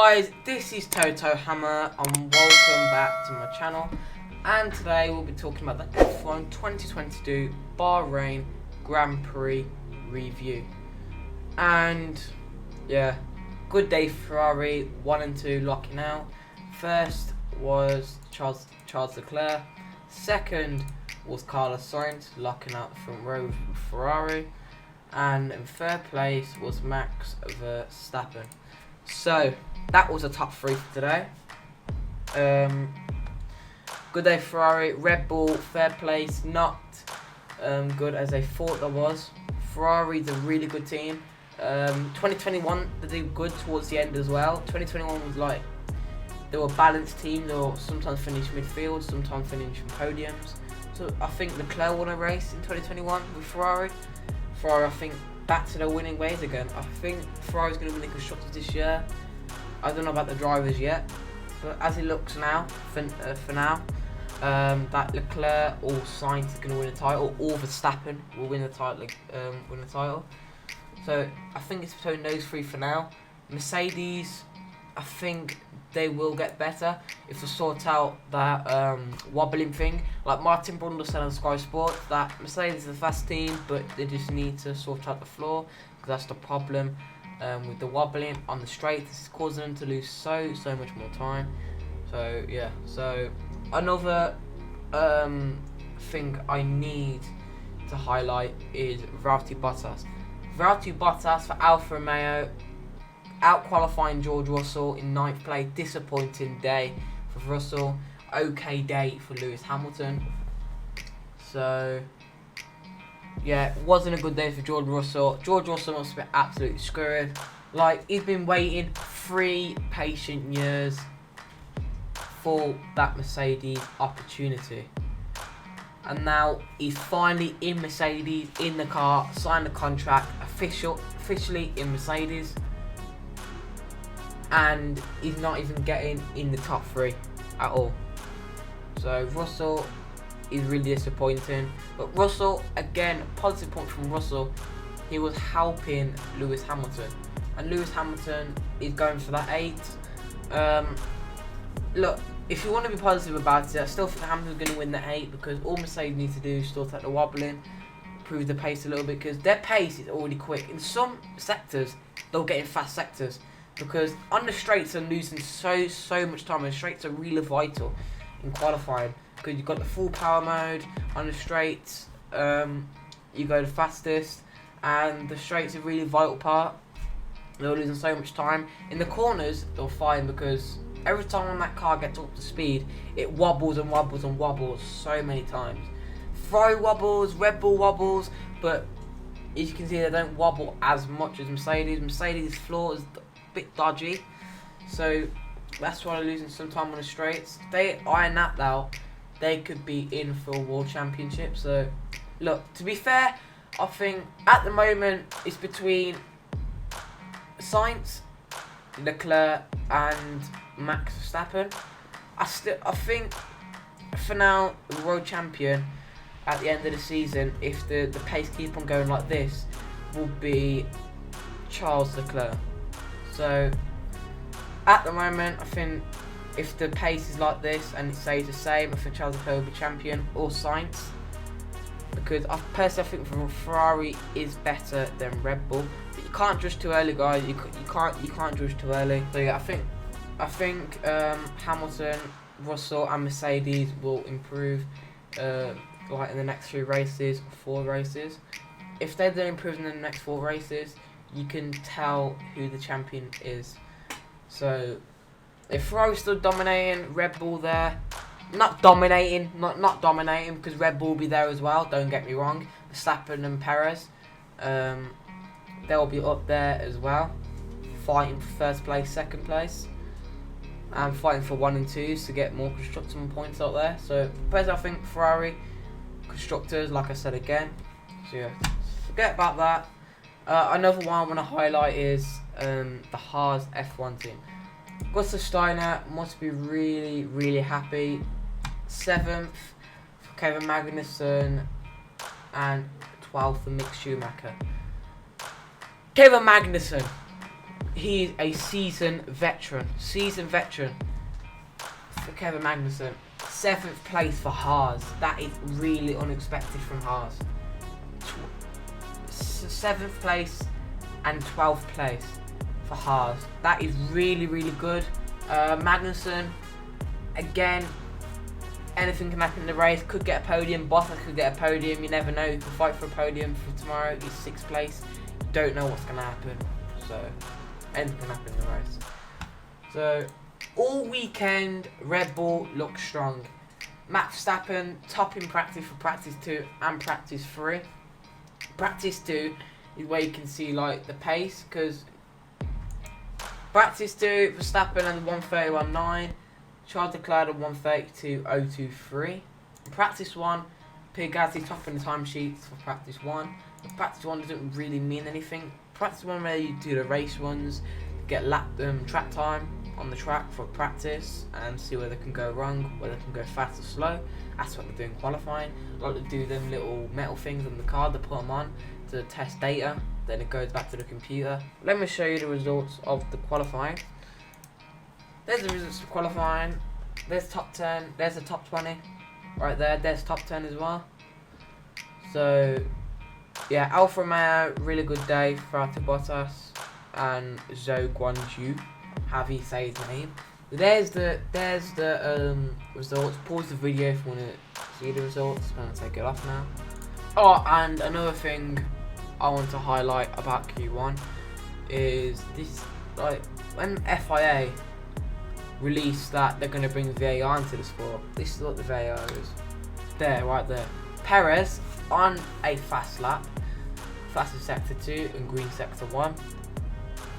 guys, this is Toto Hammer and welcome back to my channel, and today we'll be talking about the F1 2022 Bahrain Grand Prix review. And yeah, good day for Ferrari, 1 and 2 locking out. First was Charles Leclerc, second was Carlos Sainz locking out the front row with Ferrari, and in third place was Max Verstappen. So that was a top 3 for today. Good day Ferrari. Red Bull third place, not good as they thought there was. Ferrari's a really good team. 2021 they did good towards the end as well. 2021 was like they were a balanced team. They were sometimes finished midfield, sometimes finished podiums. So I think Leclerc won a race in 2021 with Ferrari. Ferrari, I think, back to their winning ways again. I think Ferrari's going to win the constructors this year. I don't know about the drivers yet, but as it looks now, for now, that Leclerc or Sainz is going to win the title, or Verstappen will win the title. So I think it's between those 3 for now. Mercedes, I think they will get better if they sort out that wobbling thing. Like Martin Brundle said on Sky Sports, that Mercedes is a fast team, but they just need to sort out the floor, because that's the problem with the wobbling on the straight. This is causing them to lose so much more time. So yeah, so another thing I need to highlight is Valtteri Bottas. Valtteri Bottas for Alfa Romeo, out-qualifying George Russell in 9th place. Disappointing day for Russell. Okay day for Lewis Hamilton. So yeah, it wasn't a good day for George Russell. George Russell must be absolutely screwed. Like, he's been waiting 3 patient years for that Mercedes opportunity. And now he's finally in Mercedes, in the car, signed the contract, officially in Mercedes. And he's not even getting in the top 3 at all. So Russell is really disappointing. But Russell, again, positive point from Russell, he was helping Lewis Hamilton. And Lewis Hamilton is going for that 8. Look, if you want to be positive about it, I still think Hamilton's going to win the 8, because all Mercedes need to do is sort out the wobbling, improve the pace a little bit, because their pace is already quick. In some sectors, they'll get in fast sectors, because on the straights are losing so much time, and the straights are really vital in qualifying, because you've got the full power mode on the straights, you go the fastest, and the straights are a really vital part. They're losing so much time. In the corners, they're fine, because every time when that car gets up to speed, it wobbles and wobbles and wobbles so many times. Ferrari wobbles, Red Bull wobbles, but as you can see, they don't wobble as much as Mercedes. Mercedes' floor is a bit dodgy, so that's why they're losing some time on the straights. If they iron that out, they could be in for a world championship. So look, to be fair, I think at the moment it's between Sainz, Leclerc and Max Verstappen. I think for now the world champion at the end of the season, if the pace keep on going like this, will be Charles Leclerc. So at the moment, I think if the pace is like this and it stays the same, I think Charles Leclerc will be champion, or Sainz, because I personally think Ferrari is better than Red Bull. But you can't judge too early, guys. You can't judge too early. So yeah, I think Hamilton, Russell and Mercedes will improve like in the next 3 races, 4 races. If they don't improve in the next 4 races, you can tell who the champion is. So if Ferrari's still dominating, Red Bull there, not dominating, because Red Bull will be there as well, don't get me wrong. Verstappen and Perez, they'll be up there as well, fighting for first place, second place, and fighting for 1 and 2s to get more constructors points out there. So personally, I think Ferrari constructors, like I said again. So yeah, forget about that. Another one I want to highlight is the Haas F1 team. Gustav Steiner must be really happy. 7th for Kevin Magnussen and 12th for Mick Schumacher. Kevin Magnussen, He's a seasoned veteran. For Kevin Magnussen. 7th place for Haas. That is really unexpected from Haas. 7th place and 12th place for Haas. That is really, really good. Magnussen, again, anything can happen in the race. Could get a podium. Bottas could get a podium. You never know. You can fight for a podium for tomorrow. He's 6th place. You don't know what's going to happen. So, anything can happen in the race. So, all weekend, Red Bull looks strong. Max Verstappen, top in practice for practice 2 and practice 3. Practice 2 is where you can see like the pace, because practice 2, Verstappen and 1:31.9, Charles Leclerc and 1:32.023. Practice 1, Pierre Gasly top in the timesheets for practice 1. But practice 1 doesn't really mean anything. Practice 1 where you do the race runs, get track time on the track for practice and see where they can go wrong, whether they can go fast or slow. That's what they do in qualifying. Like they do them little metal things on the car, they put them on to test data, then it goes back to the computer. Let me show you the results of the qualifying. There's the results of qualifying. There's top 10, there's the top 20 right there, there's top 10 as well. So yeah, Alfa Romeo, really good day for Bottas and Zhou Guanyu, however you say his name. There's the results. Pause the video if you want to see the results. I'm going to take it off now. Oh, and another thing I want to highlight about Q1 is this, like, when FIA released that they're going to bring VAR into the sport, this is what the VAR is. There, right there. Perez on a fast lap, fastest sector 2 and green sector 1.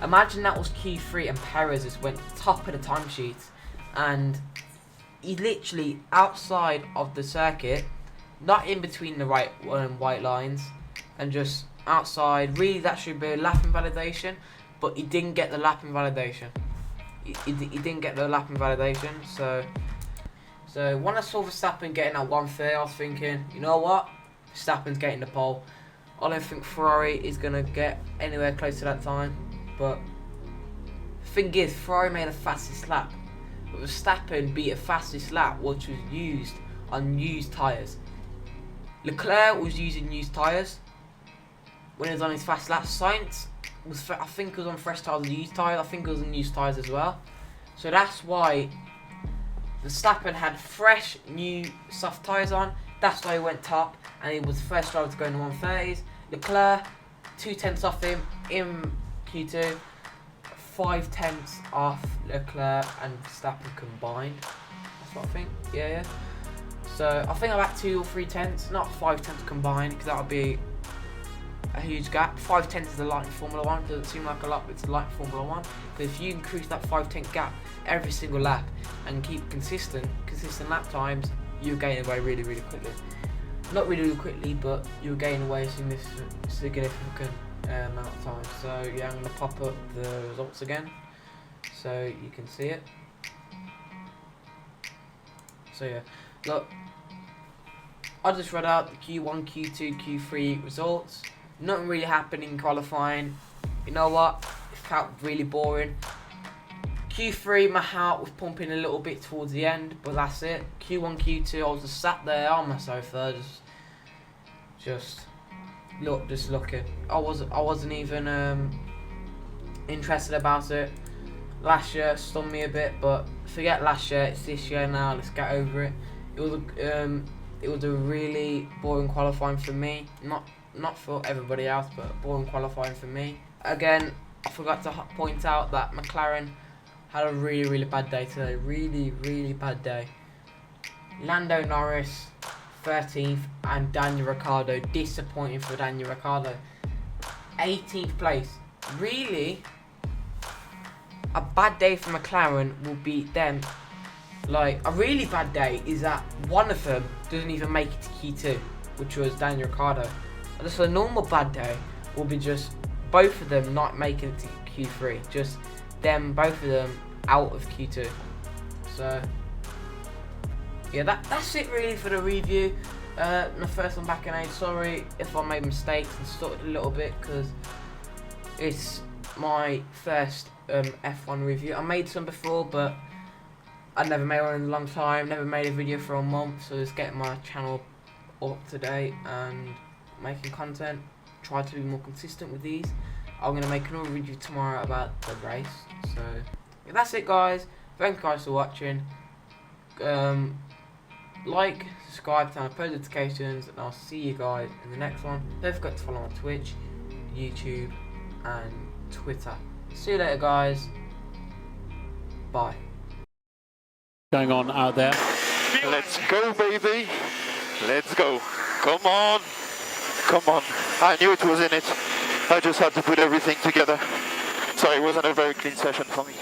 Imagine that was Q3 and Perez just went top of the timesheets, and he's literally outside of the circuit, not in between the white lines, and just outside. Really, that should be a lap invalidation, but he didn't get the lap invalidation. He didn't get the lap invalidation. So when I saw Verstappen getting that 1:30, I was thinking, you know what? Verstappen's getting the pole. I don't think Ferrari is gonna get anywhere close to that time. But the thing is, Ferrari made a fastest lap, but Verstappen beat a fastest lap which was used on used tyres. Leclerc was using used tyres when he was on his fast lap. Sainz was, I think, was on fresh tyres and used tyres. I think it was on used tyres as well. So that's why Verstappen had fresh new soft tyres on. That's why he went top, and he was the first driver to go in the 1:30s. Leclerc 2/10 off him in Q2, 5/10 off Leclerc and Verstappen combined. That's what I think. Yeah. So I think about 2 or 3/10, not 5/10 combined, because that would be a huge gap. 5/10 is a lot in Formula 1. Doesn't seem like a lot, but it's a lot in Formula 1. But if you increase that 5/10 gap every single lap and keep consistent lap times, you're gaining away really, really quickly. Not really, really quickly, but you're gaining away a significant amount of time. So yeah, I'm going to pop up the results again so you can see it. So yeah, look, I just read out the Q1, Q2, Q3 results. Nothing really happened in qualifying. You know what? It felt really boring. Q3, my heart was pumping a little bit towards the end, but that's it. Q1, Q2, I was just sat there on my sofa, just looking. I wasn't even interested about it. Last year stunned me a bit, but forget last year. It's this year now. Let's get over it. It was a really boring qualifying for me. Not for everybody else, but boring qualifying for me. Again, I forgot to point out that McLaren had a really, really bad day today. Really, really bad day. Lando Norris 13th and Daniel Ricciardo, disappointing for Daniel Ricciardo, 18th place. Really, a bad day for McLaren will beat them. Like, a really bad day is that one of them doesn't even make it to Q2, which was Daniel Ricciardo. Just a normal bad day will be just both of them not making it to Q3, just them, both of them out of Q2. So yeah, that's it really for the review. My first one back in age. Sorry if I made mistakes and stuttered a little bit, because it's my first F1 review. I made some before, but I never made one in a long time. Never made a video for a month, so just getting my channel up to date and making content. Try to be more consistent with these. I'm gonna make another review tomorrow about the race. So yeah, that's it, guys. Thank you guys for watching. Like, subscribe, turn on post notifications, and I'll see you guys in the next one. Don't forget to follow on Twitch, YouTube, and Twitter. See you later, guys. Bye. Going on out there. Let's go, baby. Let's go. Come on. Come on. I knew it was in it. I just had to put everything together. Sorry, it wasn't a very clean session for me.